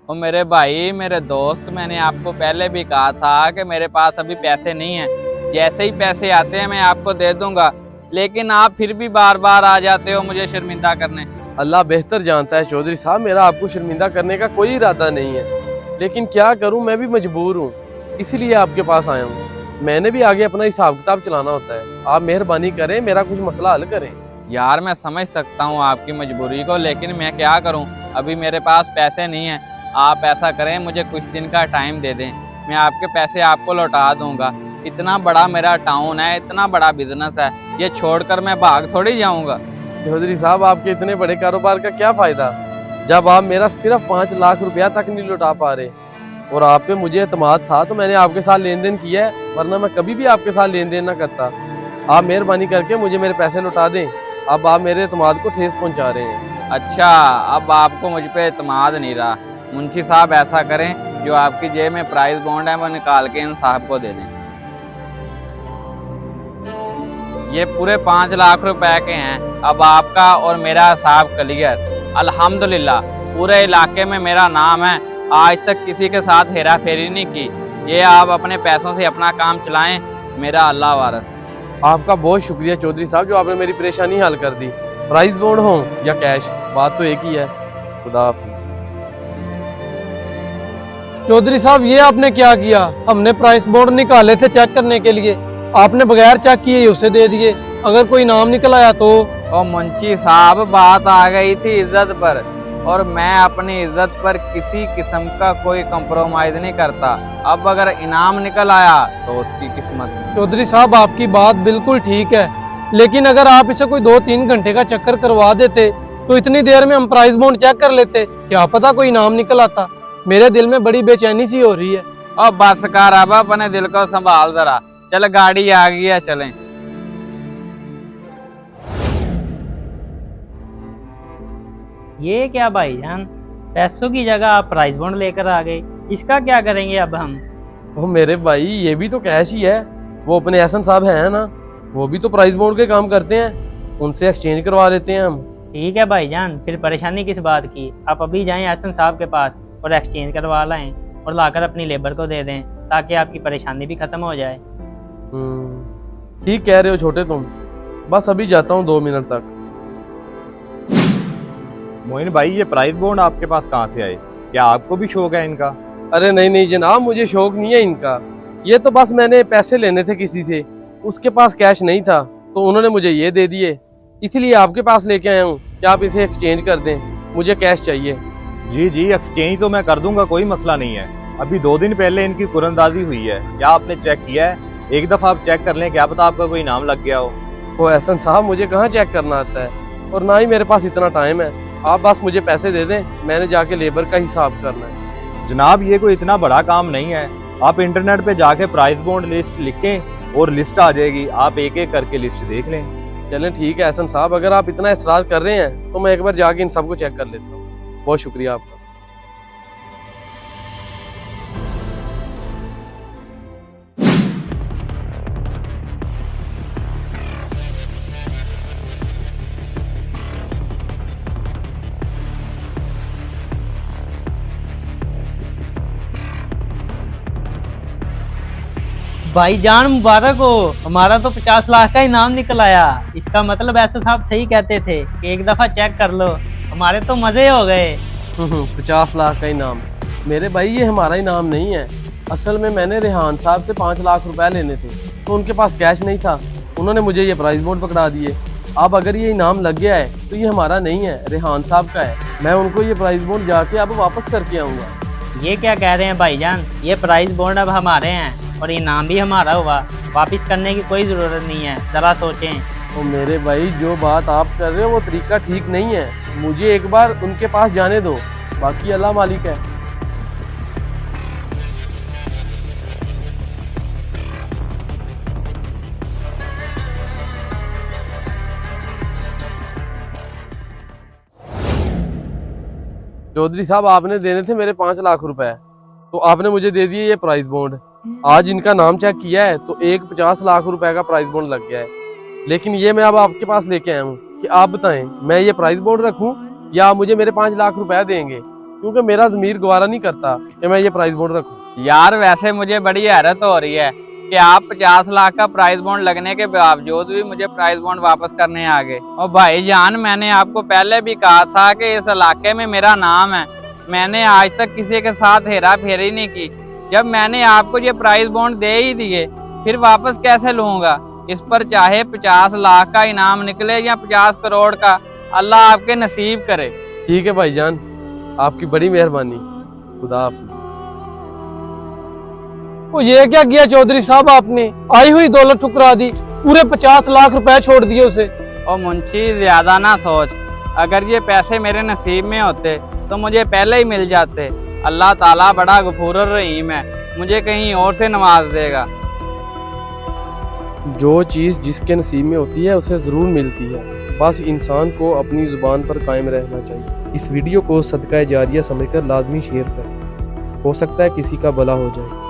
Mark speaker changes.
Speaker 1: और मेरे भाई, मेरे दोस्त, मैंने आपको पहले भी कहा था कि मेरे पास अभी पैसे नहीं हैं। जैसे ही पैसे आते हैं मैं आपको दे दूंगा, लेकिन आप फिर भी बार बार आ जाते हो मुझे शर्मिंदा करने।
Speaker 2: अल्लाह बेहतर जानता है चौधरी साहब, मेरा आपको शर्मिंदा करने का कोई इरादा नहीं है, लेकिन क्या करूं, मैं भी मजबूर हूं, इसीलिए आपके पास आया हूं। मैंने भी आगे अपना हिसाब किताब चलाना होता है। आप मेहरबानी करें, मेरा कुछ मसला हल करें।
Speaker 1: यार मैं समझ सकता हूँ आपकी मजबूरी को, लेकिन मैं क्या करूँ, अभी मेरे पास पैसे नहीं हैं। आप ऐसा करें, मुझे कुछ दिन का टाइम दे दें, मैं आपके पैसे आपको लौटा दूंगा। इतना बड़ा मेरा टाउन है, इतना बड़ा बिजनेस है, ये छोड़कर मैं भाग थोड़ी जाऊंगा।
Speaker 2: चौधरी साहब, आपके इतने बड़े कारोबार का क्या फायदा जब आप मेरा सिर्फ 5 लाख रुपया तक नहीं लौटा पा रहे। और आप पे मुझे एतमाद था तो मैंने आपके साथ लेन देन किया है, वरना मैं कभी भी आपके साथ लेन देन ना करता। आप मेहरबानी करके मुझे मेरे पैसे लौटा दें। अब आप मेरे एतमाद को ठेस पहुंचा रहे हैं।
Speaker 1: अच्छा, अब आपको मुझ पे एतमाद नहीं रहा। मुंशी साहब ऐसा करें, जो आपकी जेब में प्राइस बॉन्ड है वो निकाल के इन साहब को दे दें। ये पूरे 5 लाख रुपए के हैं। अब आपका और मेरा हिसाब क्लियर। अल्हम्दुलिल्लाह, पूरे इलाके में मेरा नाम है। आज तक किसी के साथ हेरा फेरी नहीं की। ये आप अपने पैसों से अपना काम चलाएं, मेरा अल्लाह वारिस।
Speaker 2: आपका बहुत शुक्रिया चौधरी साहब, जो आपने मेरी परेशानी हल कर दी। प्राइस बॉन्ड हो या कैश, बात तो एक ही है। खुदा हाफिज।
Speaker 3: चौधरी साहब, ये आपने क्या किया? हमने प्राइस बोर्ड निकाले थे चेक करने के लिए, आपने बगैर चेक किए ही उसे दे दिए। अगर कोई नाम निकल आया तो?
Speaker 1: और मुंशी साहब, बात आ गई थी इज्जत पर, और मैं अपनी इज्जत पर किसी किस्म का कोई कंप्रोमाइज नहीं करता। अब अगर इनाम निकल आया तो उसकी किस्मत।
Speaker 3: चौधरी साहब, आपकी बात बिल्कुल ठीक है, लेकिन अगर आप इसे कोई 2-3 घंटे का चक्कर करवा देते तो इतनी देर में हम प्राइस बॉन्ड चेक कर लेते। क्या पता कोई नाम निकल आता। मेरे दिल में बड़ी बेचैनी सी हो रही है।
Speaker 1: और बस कर, अब अपने दिल को संभाल जरा। चल, गाड़ी आ गई है, चलें।
Speaker 4: ये क्या भाईजान, पैसों की जगह आप प्राइस बॉन्ड लेकर आ गए, इसका क्या करेंगे अब हम?
Speaker 2: वो मेरे भाई, ये भी तो कैश ही है। वो अपने एहसन साहब हैं ना, वो भी तो प्राइस बॉन्ड के काम करते हैं, उनसे एक्सचेंज करवा लेते हैं हम।
Speaker 4: ठीक है भाईजान, फिर परेशानी किस बात की। आप अभी जाएं हसन साहब के पास और एक्सचेंज करवा लाएं और लाकर अपनी लेबर को दे दें, ताकि आपकी परेशानी भी खत्म हो जाए।
Speaker 2: ठीक कह रहे हो छोटे तुम। बस अभी जाता हूँ 2 मिनट तक।
Speaker 5: मोइन भाई, ये प्राइस बॉन्ड आपके पास कहाँ से आए? क्या आपको भी शौक है इनका?
Speaker 2: अरे नहीं नहीं जनाब, मुझे शौक नहीं है इनका। ये तो बस मैंने पैसे लेने थे किसी से, उसके पास कैश नहीं था तो उन्होंने मुझे ये दे दिए, इसीलिए आपके पास लेके आया हूँ कि आप इसे एक्सचेंज कर दें। मुझे कैश चाहिए।
Speaker 5: जी जी, एक्सचेंज तो मैं कर दूंगा, कोई मसला नहीं है। अभी 2 दिन पहले इनकी कुरंदाजी हुई है, क्या आपने चेक किया है? एक दफा आप चेक कर लें, क्या पता आपका कोई नाम लग गया हो।
Speaker 2: वो एहसन साहब, मुझे कहाँ चेक करना आता है, और ना ही मेरे पास इतना टाइम है। आप बस मुझे पैसे दे दें, मैंने जाके लेबर का हिसाब करना है।
Speaker 5: जनाब, ये कोई इतना बड़ा काम नहीं है। आप इंटरनेट पे जाके प्राइस बॉन्ड लिस्ट लिखें और लिस्ट आ जाएगी, आप एक एक करके लिस्ट देख लें।
Speaker 2: चलें ठीक है एहसन साहब, अगर आप इतना इसरार कर रहे हैं तो मैं एक बार जाके इन सबको चेक कर लेता हूँ। बहुत शुक्रिया आपका।
Speaker 4: भाईजान मुबारक हो, हमारा तो 50 लाख का इनाम निकल आया। इसका मतलब ऐसा साहब सही कहते थे कि एक दफा चेक कर लो। हमारे तो मजे हो गए।
Speaker 2: 50 लाख का इनाम? मेरे भाई, ये हमारा इनाम नहीं है। असल में मैंने रेहान साहब से 5 लाख रुपए लेने थे, तो उनके पास कैश नहीं था, उन्होंने मुझे ये प्राइस बॉन्ड पकड़ा दिए। अब अगर ये इनाम लग गया है तो ये हमारा नहीं है, रेहान साहब का है। मैं उनको ये प्राइस बॉन्ड जाके अब वापस करके आऊँगा।
Speaker 4: ये क्या कह रहे हैं भाईजान, ये प्राइस बॉन्ड अब हमारे हैं और इनाम भी हमारा हुआ। वापिस करने की कोई जरूरत नहीं है, जरा सोचें।
Speaker 2: तो मेरे भाई, जो बात आप कर रहे हो वो तरीका ठीक नहीं है। मुझे एक बार उनके पास जाने दो, बाकी अल्लाह मालिक है। चौधरी साहब, आपने देने थे मेरे 5 लाख रुपए, तो आपने मुझे दे दिए ये प्राइस बॉन्ड। आज इनका नाम चेक किया है तो एक 50 लाख रुपए का प्राइस बॉन्ड लग गया है। लेकिन ये मैं अब आपके पास लेके आया हूँ कि आप बताएं, मैं ये प्राइस बॉन्ड रखूं या आप मुझे मेरे 5 लाख रुपए देंगे? क्योंकि मेरा ज़मीर गवारा नहीं करता कि मैं ये प्राइस बॉन्ड रखूं।
Speaker 1: यार वैसे मुझे बड़ी हैरत हो रही है कि आप 50 लाख का प्राइस बॉन्ड लगने के बावजूद भी मुझे प्राइस बॉन्ड वापस करने आ गए। और भाईजान, मैंने आपको पहले भी कहा था कि इस इलाके में मेरा नाम है। मैंने आज तक किसी के साथ हेरा फेरी नहीं की। जब मैंने आपको ये प्राइस बॉन्ड दे ही दिए, फिर वापस कैसे लूंगा? इस पर चाहे 50 लाख का इनाम निकले या 50 करोड़ का, अल्लाह आपके नसीब करे।
Speaker 2: ठीक है भाईजान, आपकी बड़ी मेहरबानी। खुदा हाफिज।
Speaker 3: वो ये क्या किया चौधरी साहब, आपने आई हुई दौलत ठुकरा दी, पूरे 50 लाख रुपए छोड़ दिए उसे।
Speaker 1: और मुंशी ज्यादा ना सोच, अगर ये पैसे मेरे नसीब में होते तो मुझे पहले ही मिल जाते। अल्लाह ताला बड़ा गफूर रहीम है, मुझे कहीं और से नवाज देगा।
Speaker 2: जो चीज़ जिसके नसीब में होती है उसे ज़रूर मिलती है, बस इंसान को अपनी ज़ुबान पर कायम रहना चाहिए। इस वीडियो को सदका जारिया समझकर लाजमी शेयर करें, हो सकता है किसी का भला हो जाए।